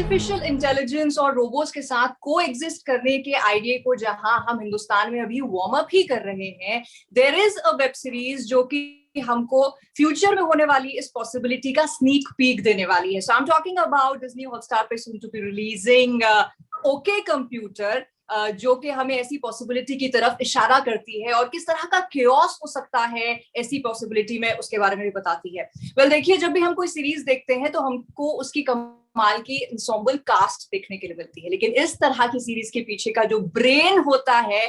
Artificial intelligence और robots के साथ को एग्जिस्ट करने के आइडिया को जहां हम हिंदुस्तान में अभी वार्म अप ही कर रहे हैं, there is a web series जो कि हमको फ्यूचर में होने वाली इस पॉसिबिलिटी का स्नीक पीक देने वाली है. So I am talking about Disney Hotstar पे soon to be releasing OK Computer, जो कि हमें ऐसी पॉसिबिलिटी की तरफ इशारा करती है और किस तरह का केओस हो सकता है ऐसी पॉसिबिलिटी में, उसके बारे में भी बताती है. वेल देखिए, जब भी हम कोई सीरीज देखते हैं तो हमको उसकी कमाल की इंसॉम्बल कास्ट देखने के लिए मिलती है, लेकिन इस तरह की सीरीज के पीछे का जो ब्रेन होता है,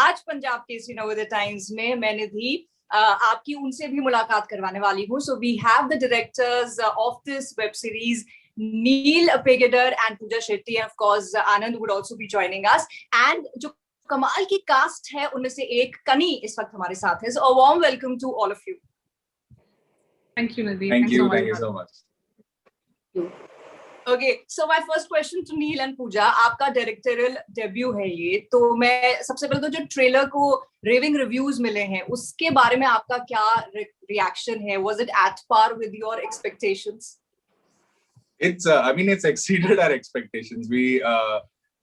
आज पंजाब केसरी नवोदय टाइम्स में मैंने भी आपकी उनसे भी मुलाकात करवाने वाली हूँ. So we have the directors of this web series, Neil Pegeder and Pooja Shetty, and of course Anand would also be joining us. And जो कमाल की कास्ट है उनमें से एक कनी इस वक्त हमारे साथ है. So a warm welcome to all of you. Thank you, Nadeem. Thank you so much. Okay, so my first question to Neil and Pooja, आपका डायरेक्टोरियल डेब्यू है ये, तो मैं सबसे पहले तो जो ट्रेलर को रेविंग रिव्यूज मिले हैं उसके बारे में आपका क्या रिएक्शन है? Was it at par with your expectations? It's it's exceeded our expectations.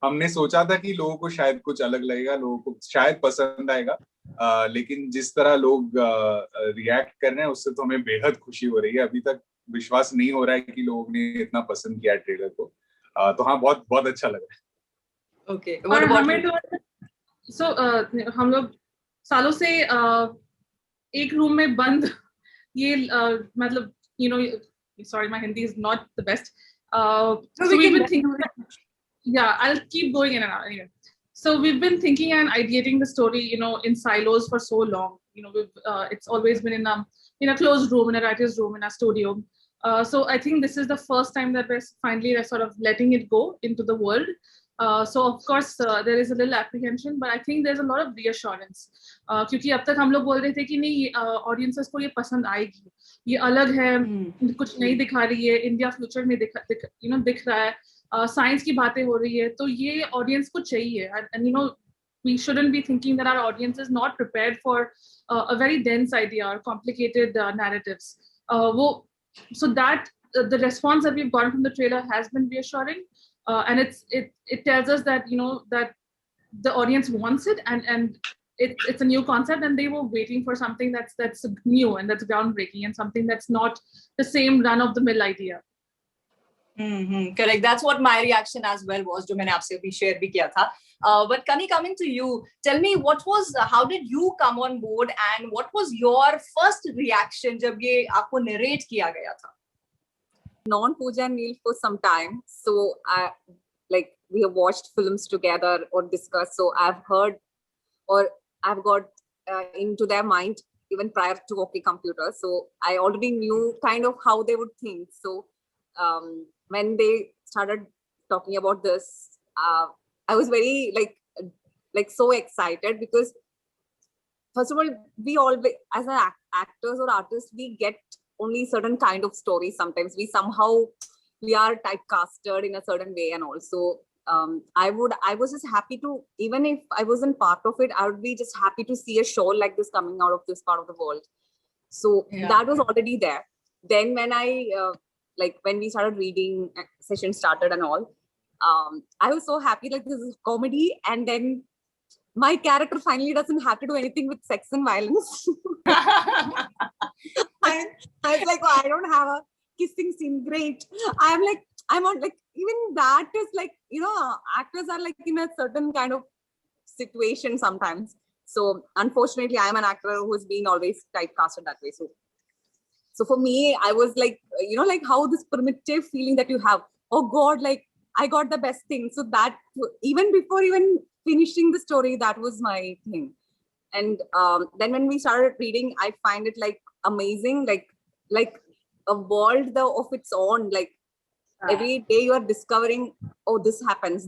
हमने सोचा था कि लोगों को शायद कुछ अलग लगेगा, लोगों को शायद पसंद आएगा, लेकिन जिस तरह लोग रिएक्ट कर रहे हैं उससे तो हमें बेहद खुशी हो रही है. अभी तक विश्वास नहीं हो रहा है कि लोगों ने इतना पसंद किया ट्रेलर को. तो हाँ, बहुत बहुत अच्छा लग रहा है. ओके, हम लोग सालों से एक रूम में बंद ये मतलब sorry, my Hindi is not the best. So we've been thinking, yeah, I'll keep going in and out anyway. So we've been thinking and ideating the story, in silos for so long. It's always been in a closed room, in a writer's room, in a studio. So I think this is the first time that we're finally sort of letting it go into the world. So of course there is a little apprehension, but I think there's a lot of reassurance. क्योंकि अब तक हम लोग बोल रहे थे कि नहीं, ऑडियंसेस को ये पसंद आएगी, ये अलग है, कुछ नहीं दिखा रही है, इंडिया फ्यूचर में दिख रहा है, साइंस की बातें हो रही है, तो ये ऑडियंस को चाहिए. And we shouldn't be thinking that our audience is not prepared for a very dense idea or complicated narratives. So that the response that we've gotten from the trailer has been reassuring, and it tells us that that the audience wants it, and it's a new concept, and they were waiting for something that's new and that's groundbreaking and something that's not the same run of the mill idea. Correct. That's what my reaction as well was, जो मैंने आपसे भी share भी किया था. But Kani, coming to you, tell me how did you come on board and what was your first reaction जब ये आपको narrate किया गया था? Known Pooja and Neil for some time, so we have watched films together or discussed. So I've heard, or I've got into their mind even prior to OK Computer. So I already knew kind of how they would think. So when they started talking about this, I was very like so excited, because first of all, we all as actors or artists, we get only certain kind of stories. Sometimes we are typecasted in a certain way, and also I was just happy to, even if I wasn't part of it, I would be just happy to see a show like this coming out of this part of the world. So that was already there. Then when when we started reading, session started and all, I was so happy, like this is comedy, and then my character finally doesn't have to do anything with sex and violence. I was like, oh, I don't have a kissing scene. Great. I'm on even that is actors are in a certain kind of situation sometimes. So unfortunately, I'm an actor who has been always typecasted that way. So for me, I was how this primitive feeling that you have, oh God, I got the best thing. So that even before even finishing the story, that was my thing. And then when we started reading, I find it amazing, like a world of its own. Every day you are discovering, oh, this happens,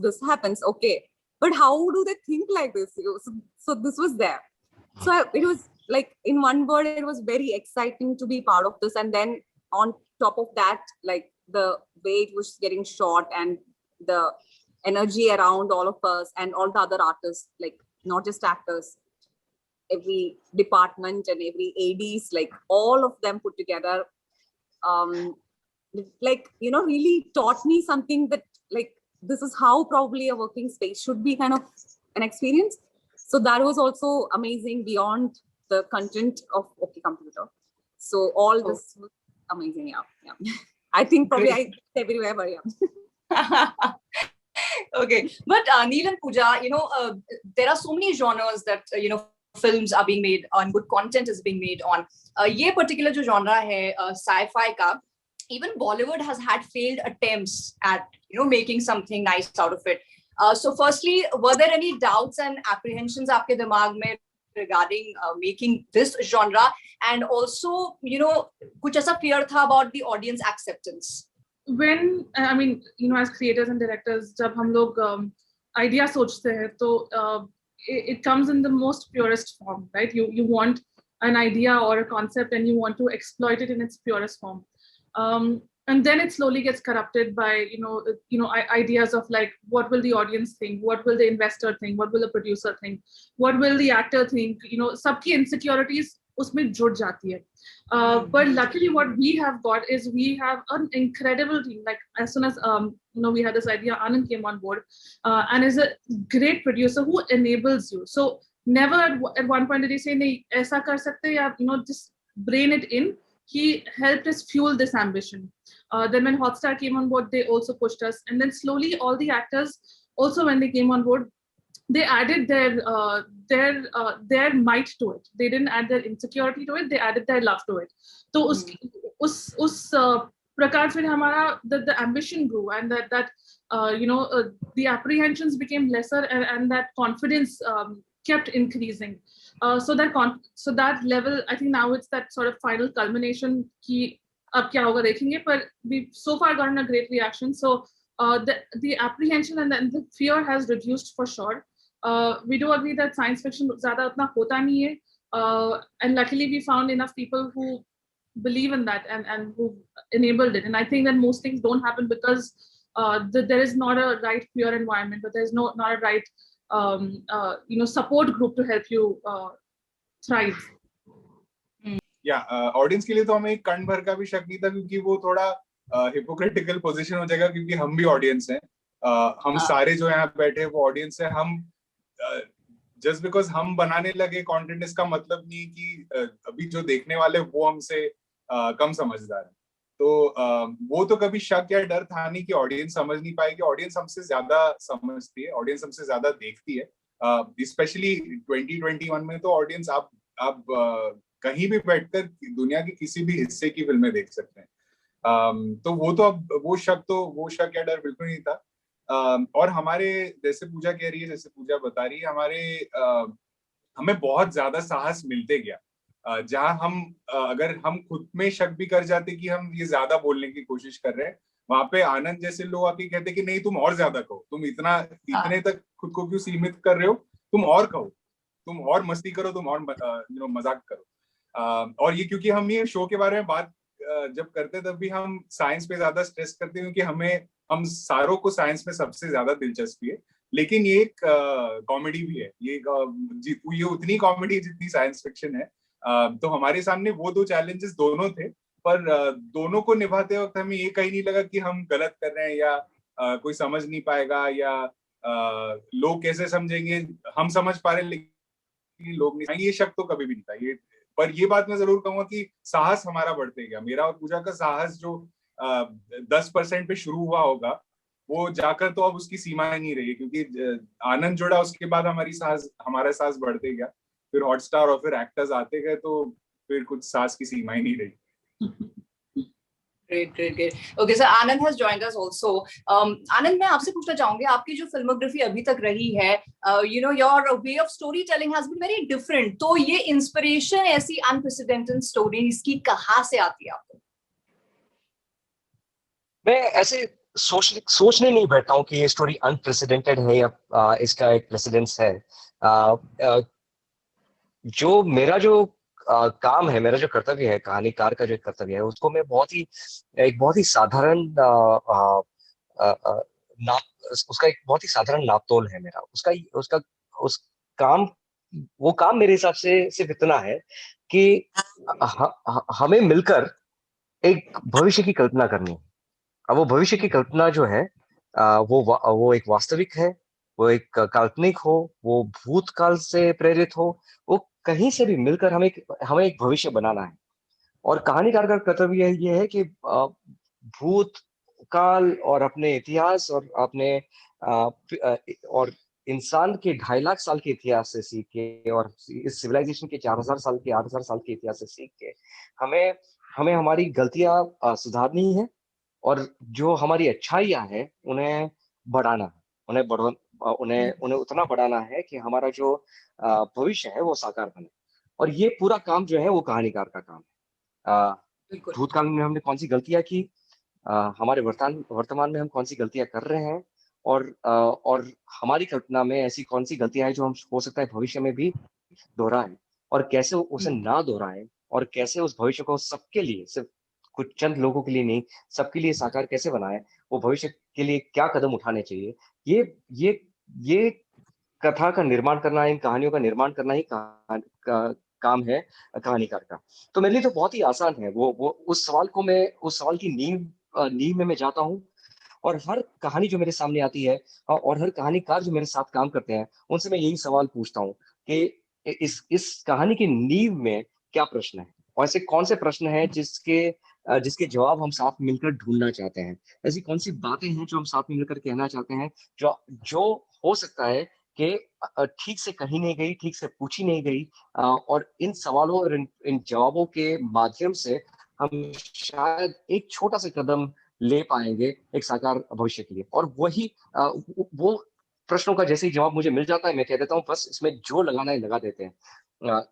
okay. But how do they think like this? So this was there. So it was in one word, it was very exciting to be part of this. And then on top of that, the way it was getting shot and the energy around all of us and all the other artists, not just actors, every department and every ADs, all of them put together, really taught me something that like this is how probably a working space should be kind of an experience. So that was also amazing beyond the content of OK Computer. So all this was amazing. Yeah. I think probably I everywhere, but yeah. Okay, but Neil and Pooja, there are so many genres that films are being made on, good content is being made on. ये particular जो genre है sci-fi का, even Bollywood has had failed attempts at making something nice out of it. So firstly, were there any doubts and apprehensions आपके दिमाग में regarding making this genre, and also कुछ ऐसा fear था about the audience acceptance? When I mean, as creators and directors, जब हम लोग idea सोचते हैं, तो it comes in the most purest form, right? You want an idea or a concept and you want to exploit it in its purest form, and then it slowly gets corrupted by ideas of like, what will the audience think, what will the investor think, what will the producer think, what will the actor think, सबकी insecurities उसमें जुड़ जाती है. But luckily what we have got is we have an incredible team. Like as soon as we had this idea, Anand came on board and is a great producer who enables you. So never at one point did he say nahi aisa kar sakte ya just brain it in. He helped us fuel this ambition. Then when Hotstar came on board, they also pushed us, and then slowly all the actors also, when they came on board, they added their might to it. They didn't add their insecurity to it, they added their love to it. So us prakar fir hamara the ambition grew, and that the apprehensions became lesser, and that confidence kept increasing. So that level, I think now it's that sort of final culmination ki ab kya hoga dekhenge, but we've so far gotten a great reaction. So the apprehension and the fear has reduced for sure. We do agree that science fiction zyada utna hota nahi hai, and luckily we found enough people who believe in that and who enabled it. And I think that most things don't happen because there is not a right peer environment, but there's not a right support group to help you thrive. Audience के लिए तो हमें एक कण भर का भी शक नहीं था, क्योंकि वो थोड़ा हिपोक्रिटिकल पोजीशन हो जाएगा, क्योंकि हम भी ऑडियंस हैं. हम सारे जो यहाँ बैठे वो ऑडियंस है. हम जस्ट बिकॉज हम बनाने लगे कंटेंट, इसका मतलब नहीं कि अभी जो देखने वाले वो हमसे कम समझदार है. तो वो तो कभी शक या डर था नहीं कि ऑडियंस समझ नहीं पाएगी. ऑडियंस हमसे ज्यादा समझती है, ऑडियंस हमसे ज्यादा देखती है. स्पेशली 2021 में तो ऑडियंस आप कहीं भी बैठकर दुनिया के किसी भी हिस्से की फिल्में देख सकते हैं. तो वो तो अब वो शक या डर बिल्कुल नहीं था. और हमारे, जैसे पूजा कह रही है, जैसे पूजा बता रही है, हमें बहुत ज्यादा साहस मिलते गया. जहां हम अगर हम खुद में शक भी कर जाते कि हम ये ज्यादा बोलने की कोशिश कर रहे हैं, वहां पे आनंद जैसे लोग आके कहते कि नहीं, तुम और ज्यादा कहो, तुम इतने तक खुद को क्यों सीमित कर रहे हो, तुम और कहो, तुम और मस्ती करो, तुम और मजाक करो. और ये क्योंकि हम ये शो के बारे में बात जब करते तब भी हम साइंस पे ज्यादा स्ट्रेस करते हैं, क्योंकि हम सारों को साइंस में सबसे ज्यादा दिलचस्पी है. लेकिन ये एक कॉमेडी भी है, ये उतनी कॉमेडी जितनी साइंस फिक्शन है. तो हमारे सामने वो दो चैलेंजेस दोनों थे, पर दोनों को निभाते वक्त हमें ये कहीं नहीं लगा कि हम गलत कर रहे हैं या कोई समझ नहीं पाएगा या लोग कैसे समझेंगे. हम समझ पा रहे हैं लेकिन लोग नहीं. ये शक तो कभी भी नहीं था. पर ये बात मैं जरूर कहूंगा कि साहस हमारा बढ़ते गया. मेरा और पूजा का साहस जो 10% पे शुरू हुआ होगा, वो जाकर तो अब उसकी सीमा नहीं रही, क्योंकि आनंद जुड़ा उसके बाद हमारा साहस बढ़ते गया. फिर हॉटस्टार और फिर एक्टर्स आते गए, तो फिर कुछ साहस की सीमा ही नहीं रही. Great. Okay, so Anand has joined us also. Anand, मैं आपसे पूछना चाहूंगी, आपकी जो फिल्मोग्राफी अभी तक रही है, your way of storytelling has been very different. तो ये इंस्पिरेशन ऐसी अनप्रेसिडेंटेड स्टोरीज की कहाँ से आती है आपको? मैं ऐसे सोचने नहीं बैठता हूँ कि ये स्टोरी अनप्रेसिडेंटेड है या इसका एक प्रेसिडेंस है. जो मेरा काम है, मेरा जो कर्तव्य है, कहानीकार का जो कर्तव्य है, उसको मैं एक बहुत ही साधारण उसका एक बहुत ही साधारण नापतोल है मेरा. वो काम मेरे हिसाब से सिर्फ इतना है कि हमें मिलकर एक भविष्य की कल्पना करनी है. अब वो भविष्य की कल्पना जो है वो एक वास्तविक है, वो एक काल्पनिक हो, वो भूतकाल से प्रेरित हो, वो कहीं से भी मिलकर हमें एक भविष्य बनाना है। और कहानीकार का कर्तव्य ये है कि भूतकाल और अपने इतिहास और अपने और इंसान के 2.5 लाख साल के इतिहास से सीख के और इस सिविलाइजेशन के 4,000 साल के 8,000 साल के इतिहास से सीख के हमें हमें हमारी गलतियां सुधारनी है, और जो हमारी अच्छाइयां हैं उन्हें बढ़ाना है, उन्हें उतना बढ़ाना है कि हमारा जो भविष्य है वो साकार बने। और ये पूरा काम जो है वो कहानीकार का काम है। बिल्कुल। भूतकाल में हमने कौन सी गलतियां की, हमारे वर्तमान में हम कौन सी गलतियां कर रहे हैं, और हमारी कल्पना में ऐसी कौन सी गलतियां हैं जो हम हो सकता है भविष्य में भी दोहराएं, और कैसे उसे ना दोहराएं, और कैसे उस भविष्य को सबके लिए, सिर्फ कुछ चंद लोगों के लिए नहीं, सबके लिए साकार कैसे बनाएं, वो भविष्य के लिए क्या कदम उठाने चाहिए। ये कथा का निर्माण करना, इन कहानियों का निर्माण करना ही काम है कहानीकार का। तो मेरे लिए तो बहुत ही आसान है। वो उस सवाल की नींव में मैं जाता हूँ, और हर कहानी जो मेरे सामने आती है, और हर कहानीकार जो मेरे साथ काम करते हैं, उनसे मैं यही सवाल पूछता हूँ कि इस कहानी की नींव में क्या प्रश्न है, और ऐसे कौन से प्रश्न हैं जिसके जवाब हम साथ मिलकर ढूंढना चाहते हैं। ऐसी कौन सी बातें हैं जो हम साथ में मिलकर कहना चाहते हैं, जो हो सकता है कि ठीक से कही नहीं गई, ठीक से पूछी नहीं गई, और इन सवालों और इन जवाबों के माध्यम से हम शायद एक छोटा सा कदम ले पाएंगे एक साकार भविष्य के लिए। और वो प्रश्नों का जैसे ही जवाब मुझे मिल जाता है, मैं कह देता हूँ बस इसमें जो लगाना है लगा देते हैं,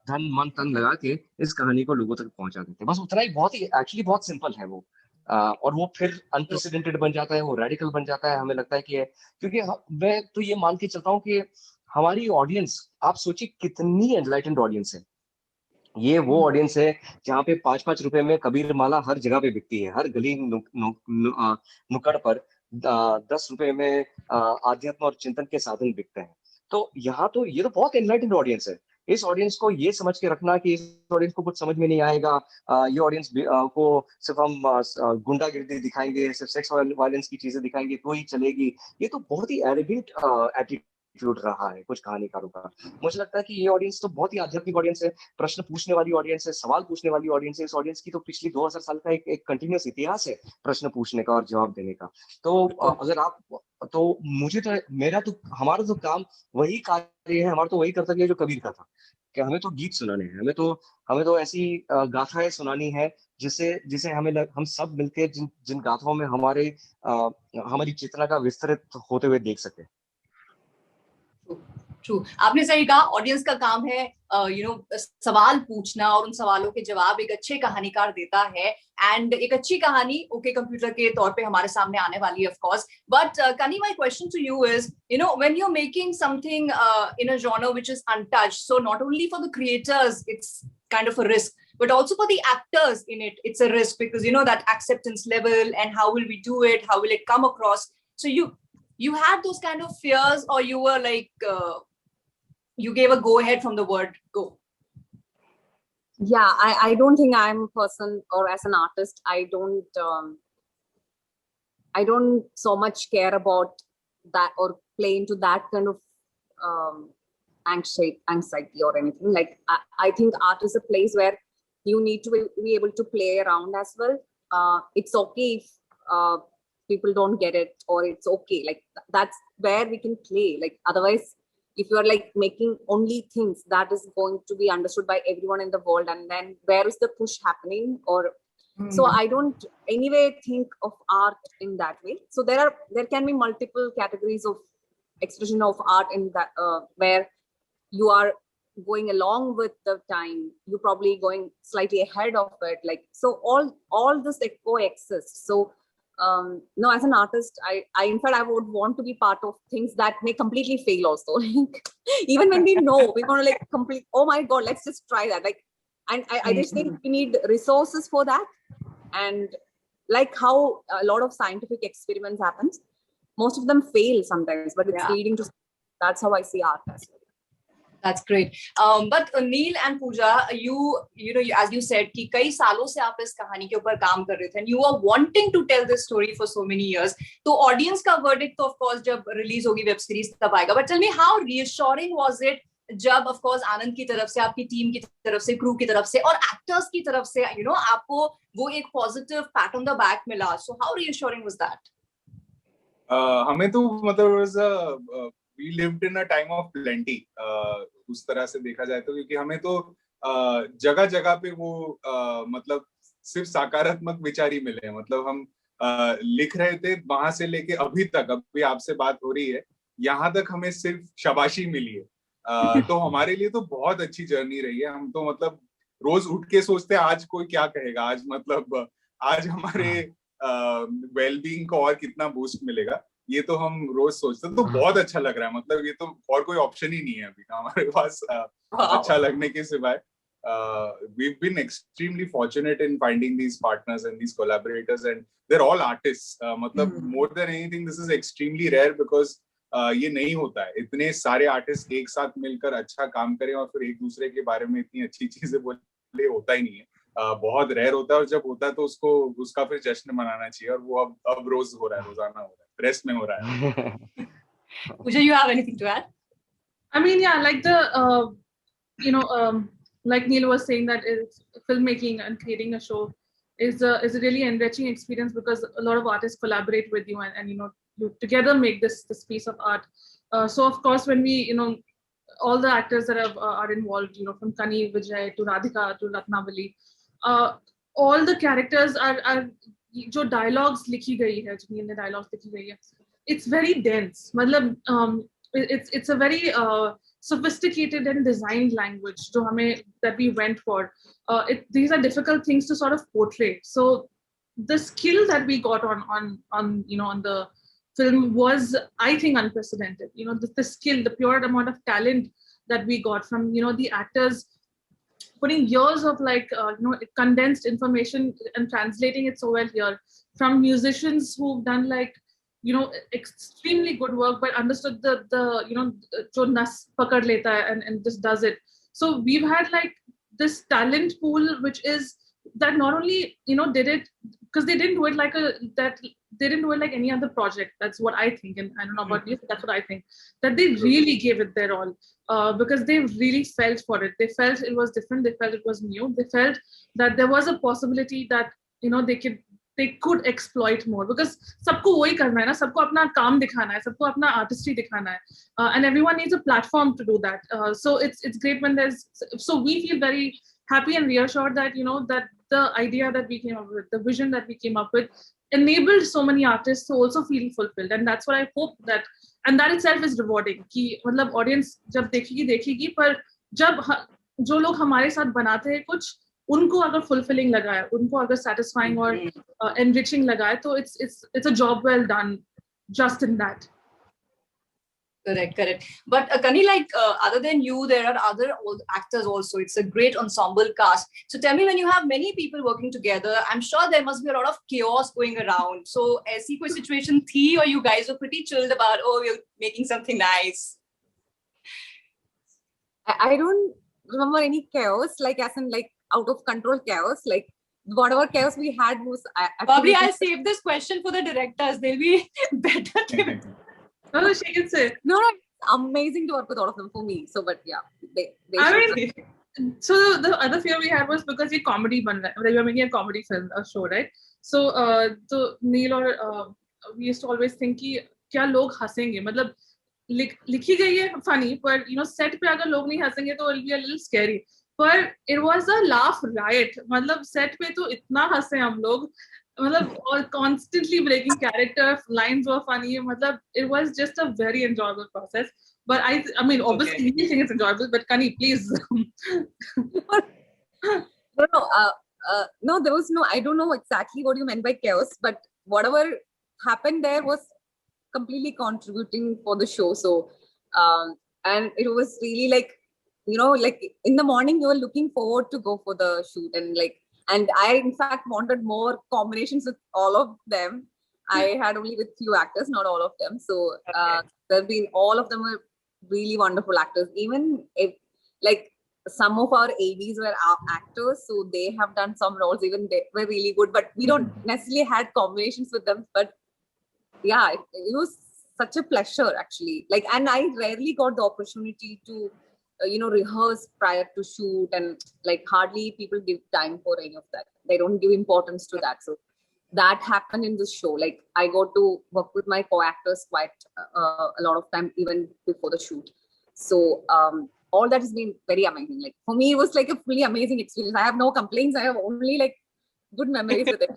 धन मन तन लगा के इस कहानी को लोगों तक पहुंचा देते हैं। बस उतना ही, बहुत ही एक्चुअली बहुत सिंपल है वो। और वो फिर अनप्रेसिडेंटेड बन जाता है, वो रेडिकल बन जाता है। हमें लगता है कि क्योंकि मैं तो ये मान के चलता हूँ कि हमारी ऑडियंस, आप सोचिए कितनी एनलाइटेंड ऑडियंस है। ये वो ऑडियंस है जहाँ पे 5-5 रुपए में कबीर माला हर जगह पे बिकती है, हर गली नुक्कड़ पर 10 रुपए में आध्यात्म और चिंतन के साधन बिकते हैं। तो यहाँ तो ये तो बहुत एनलाइटेंड ऑडियंस है। इस ऑडियंस को ये समझ के रखना कि इस ऑडियंस को कुछ समझ में नहीं आएगा, ये ऑडियंस को सिर्फ हम गुंडागिर्दी दिखाएंगे, सिर्फ सेक्स वायलेंस की चीजें दिखाएंगे तो ही चलेगी, ये तो बहुत ही एरोगेंट एटीट्यूड रहा है कुछ कहानीकारों का। मुझे लगता है कि ये ऑडियंस तो बहुत ही आध्यात्मिक ऑडियंस है, प्रश्न पूछने वाली ऑडियंस है, सवाल पूछने वाली ऑडियंस है। इस ऑडियंस की तो पिछली 2000 साल का एक कंटिन्यूस इतिहास है प्रश्न पूछने का और जवाब देने का। तो अगर आप, तो मुझे तो मेरा तो हमारा तो काम वही कार्य है, हमारा तो वही कर्तव्य है जो कबीर का था, कि हमें तो गीत सुनाने हैं, हमें तो ऐसी गाथाएं सुनानी है जिसे जिसे हम सब मिलकर जिन गाथाओं में हमारी चेतना का विस्तृत होते हुए देख सके। ट्रू, आपने सही कहा। ऑडियंस का काम है सवाल पूछना, और उन सवालों के जवाब एक अच्छे कहानीकार देता है। एंड एक अच्छी कहानी ओके कंप्यूटर के तौर पे हमारे सामने आने वाली है ऑफ कोर्स। बट कनी, my question to you is, when you are making something in a genre which is untouched, so not only for the creators it's kind of a risk, but also for the actors in it it's a risk, because that acceptance level, and how will we do it, how will it come across. So you had those kind of fears, or you were like you gave a go ahead from the word go? Yeah, I don't think I'm a person, or as an artist I don't so much care about that or play into that kind of anxiety or anything. Like I think art is a place where you need to be able to play around as well. It's okay if people don't get it, or it's okay, like that's where we can play. Like otherwise, if you are like making only things that is going to be understood by everyone in the world, and then where is the push happening? Or so I don't anyway think of art in that way. So there can be multiple categories of expression of art in that where you are going along with the time, you probably going slightly ahead of it, like so all this coexists. So no, as an artist I in fact I would want to be part of things that may completely fail also. Like even when we know we're going to like complete, oh my god, let's just try that, like, and I just think we need resources for that. And like how a lot of scientific experiments happens, most of them fail sometimes, but it's leading to, that's how I see art as well. That's great. But Neil and Pooja, you know, as you said कि कई सालों से आप इस कहानी के ऊपर काम कर रहे थे, and you are wanting to tell this story for so many years. तो audience का verdict तो of course जब release होगी web series तब आएगा. But tell me, how reassuring was it जब of course आनंद की तरफ से, आपकी टीम की तरफ से, crew की तरफ से और actors की तरफ से, you know, आपको वो एक positive pat on the back मिला. So how reassuring was that? हमें तो मतलब we lived in a time of plenty, उस तरह से देखा जाए तो, क्योंकि हमें तो जगह जगह पे वो मतलब सिर्फ सकारात्मक विचार ही मिले. मतलब हम लिख रहे थे वहां से लेके अभी तक, अभी आपसे बात हो रही है, यहाँ तक हमें सिर्फ शाबाशी मिली है. तो हमारे लिए तो बहुत अच्छी जर्नी रही है. हम तो मतलब रोज उठ के सोचते हैं आज कोई क्या कहेगा, आज मतलब आज हमारे वेलबींग को और कितना बूस्ट मिलेगा, ये तो हम रोज सोचते हैं. तो बहुत अच्छा लग रहा है. मतलब ये तो और कोई ऑप्शन ही नहीं है अभी हमारे पास अच्छा लगने के सिवाय. We've been extremely fortunate in finding these partners and these collaborators, and they're all artists. मतलब more than anything, this is extremely rare because ये नहीं होता है. इतने सारे आर्टिस्ट एक साथ मिलकर अच्छा काम करें और फिर एक दूसरे के बारे में इतनी अच्छी चीजें बोले, होता ही नहीं है. बहुत रेयर होता है, और जब होता है तो उसका फिर जश्न मनाना चाहिए. और वो अब रोज हो रहा है, रोजाना हो रहा है, रेस्ट में हो रहा है. Pooja, you have anything to add? I mean, yeah, like you know, like Neil was saying, that filmmaking and creating a show is a really enriching experience because a lot of artists collaborate with you, and you know, you together make this piece of art. So of course, when we, you know, all the actors that are involved, you know, from Kani, Vijay to Radhika to Ratnavali, all the characters are जो dialogues लिखी गई है, जो ने dialogues लिखी गई है, it's very dense. मतलब it's a very sophisticated and designed language जो हमें that we went for. These are difficult things to sort of portray. So the skill that we got on you know, on the film was, I think, unprecedented. You know, the skill, the pure amount of talent that we got from, you know, the actors putting years of like you know, condensed information and translating it so well here, from musicians who've done like, you know, extremely good work but understood the you know, jo nas pakad leta hai and just does it. So we've had like this talent pool, which is that not only, you know, did it because they didn't do it like they didn't do it like any other project. That's what I think, and I don't know about you, but that's what I think, that they really gave it their all, because they really felt for it. They felt it was different. They felt it was new. They felt that there was a possibility that, you know, they could exploit more, because सबको वही करना है ना, सबको अपना काम दिखाना है, सबको अपना artistry दिखाना है, and everyone needs a platform to do that. So it's great when there's, so we feel very happy and reassured that, you know, that the idea that we came up with, the vision that we came up with, enabled so many artists to also feel fulfilled. And that's what I hope that, and that itself is rewarding कि मतलब audience जब देखेगी पर जब जो लोग हमारे साथ बनाते हैं कुछ, उनको अगर fulfilling लगा है, उनको अगर satisfying और enriching लगा है, तो it's a job well done just in that. Correct. But Kani, like other than you, there are other actors also. It's a great ensemble cast. So tell me, when you have many people working together, I'm sure there must be a lot of chaos going around. So ऐसी कोई situation थी, or you guys were pretty chilled about, oh, we're making something nice? I don't remember any chaos, like as in like out of control chaos. Like whatever chaos we had was probably I'll save this question for the directors. They'll be better. No, she can say. No, it's amazing to work with all of them for me. So, but yeah, they I mean, so the other fear we had was because ये comedy बन रहा है, we were making a comedy film, a show, right? So, तो Neil और we used to always think कि क्या लोग हंसेंगे, मतलब लिखी गई है funny, पर you know, set पे अगर लोग नहीं हंसेंगे तो it'll be a little scary. पर it was a laugh riot. मतलब set पे तो इतना हंसे हम लोग, मतलब और constantly breaking character, lines were funny. मतलब it was just a very enjoyable process. But I mean, obviously, you think it's enjoyable, but Kani, please. No, there was no. I don't know exactly what you meant by chaos, but whatever happened there was completely contributing for the show. So, and it was really like, you know, like in the morning you were looking forward to go for the shoot, and I in fact wanted more combinations with all of them. I had only with few actors, not all of them. So there've been all of them were really wonderful actors. Even if like some of our ADs were actors, so they have done some roles, even they were really good, but we don't necessarily had combinations with them. But yeah, it was such a pleasure actually. Like, and I rarely got the opportunity to rehearse prior to shoot, and like hardly people give time for any of that. They don't give importance to that. So that happened in this show. Like, I got to work with my co-actors quite a lot of time, even before the shoot. So all that has been very amazing. Like, for me, it was like a fully amazing experience. I have no complaints. I have only like good memories with it.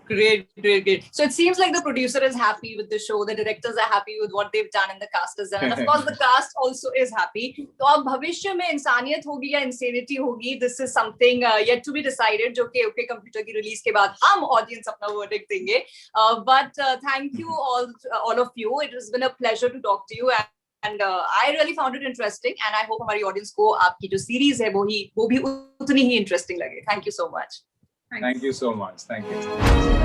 Great. So it seems like the producer is happy with the show, the directors are happy with what they've done, and the cast is done, and of course the cast also is happy. तो अब भविष्य में इंसानियत होगी या insanity होगी, this is something yet to be decided, जो कि OK Computer की release के बाद हम audience अपना verdict देंगे. But thank you all of you. It has been a pleasure to talk to you, and I really found it interesting, and I hope हमारी audience को आपकी जो series है वो भी उतनी ही interesting लगे. Thank you so much. Thank you so much. Thank you.